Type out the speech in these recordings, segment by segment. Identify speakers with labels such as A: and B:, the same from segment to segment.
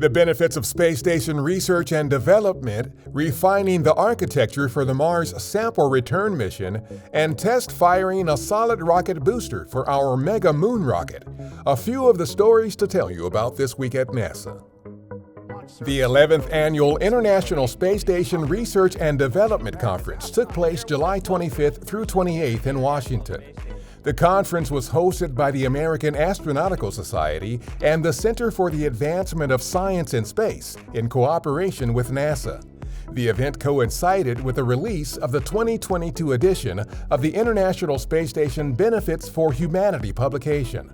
A: The benefits of space station research and development, refining the architecture for the Mars sample return mission, and test firing a solid rocket booster for our Mega Moon rocket. A few of the stories to tell you about this week at NASA. The 11th Annual International Space Station Research and Development Conference took place July 25th through 28th in Washington. The conference was hosted by the American Astronautical Society and the Center for the Advancement of Science in Space in cooperation with NASA. The event coincided with the release of the 2022 edition of the International Space Station Benefits for Humanity publication.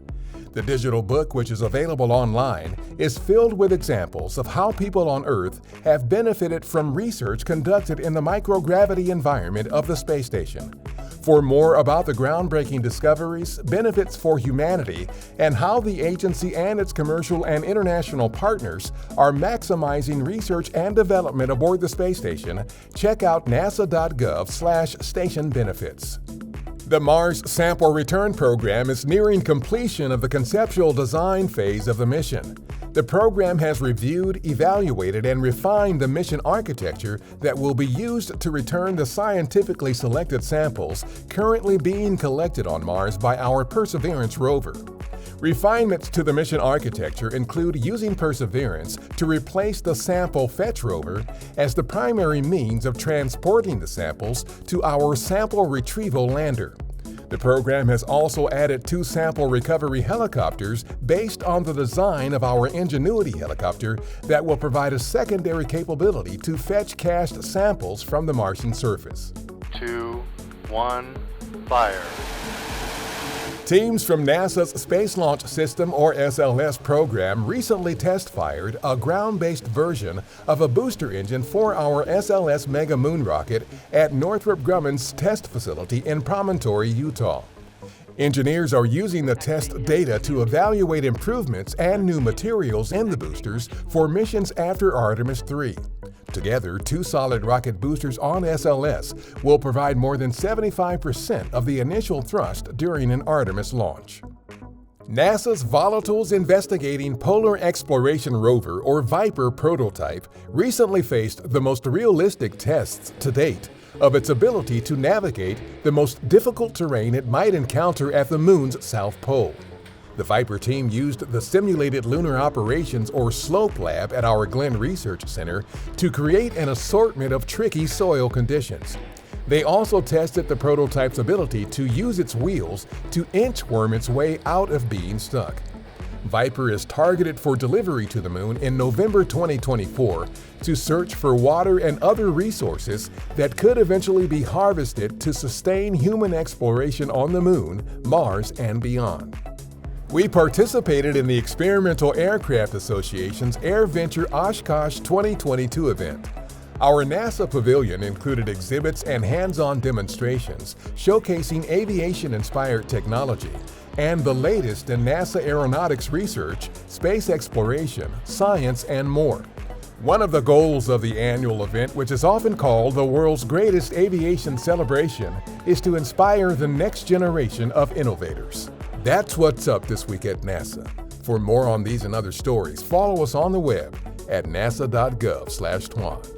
A: The digital book, which is available online, is filled with examples of how people on Earth have benefited from research conducted in the microgravity environment of the space station. For more about the groundbreaking discoveries, benefits for humanity, and how the agency and its commercial and international partners are maximizing research and development aboard the space station, check out nasa.gov/station-benefits. The Mars Sample Return Program is nearing completion of the conceptual design phase of the mission. The program has reviewed, evaluated, and refined the mission architecture that will be used to return the scientifically selected samples currently being collected on Mars by our Perseverance rover. Refinements to the mission architecture include using Perseverance to replace the Sample Fetch rover as the primary means of transporting the samples to our Sample Retrieval lander. The program has also added 2 sample recovery helicopters based on the design of our Ingenuity helicopter that will provide a secondary capability to fetch cached samples from the Martian surface.
B: 2, 1, fire.
A: Teams from NASA's Space Launch System, or SLS program, recently test-fired a ground-based version of a booster engine for our SLS Mega Moon rocket at Northrop Grumman's test facility in Promontory, Utah. Engineers are using the test data to evaluate improvements and new materials in the boosters for missions after Artemis III. Together, 2 solid rocket boosters on SLS will provide more than 75% of the initial thrust during an Artemis launch. NASA's Volatiles Investigating Polar Exploration Rover, or VIPER prototype, recently faced the most realistic tests to date of its ability to navigate the most difficult terrain it might encounter at the Moon's south pole. The VIPER team used the Simulated Lunar Operations, or SLOPE lab at our Glenn Research Center to create an assortment of tricky soil conditions. They also tested the prototype's ability to use its wheels to inchworm its way out of being stuck. VIPER is targeted for delivery to the Moon in November 2024 to search for water and other resources that could eventually be harvested to sustain human exploration on the Moon, Mars, and beyond. We participated in the Experimental Aircraft Association's AirVenture Oshkosh 2022 event. Our NASA pavilion included exhibits and hands-on demonstrations showcasing aviation-inspired technology and the latest in NASA aeronautics research, space exploration, science, and more. One of the goals of the annual event, which is often called the world's greatest aviation celebration, is to inspire the next generation of innovators. That's what's up this week at NASA. For more on these and other stories, follow us on the web at nasa.gov/twan.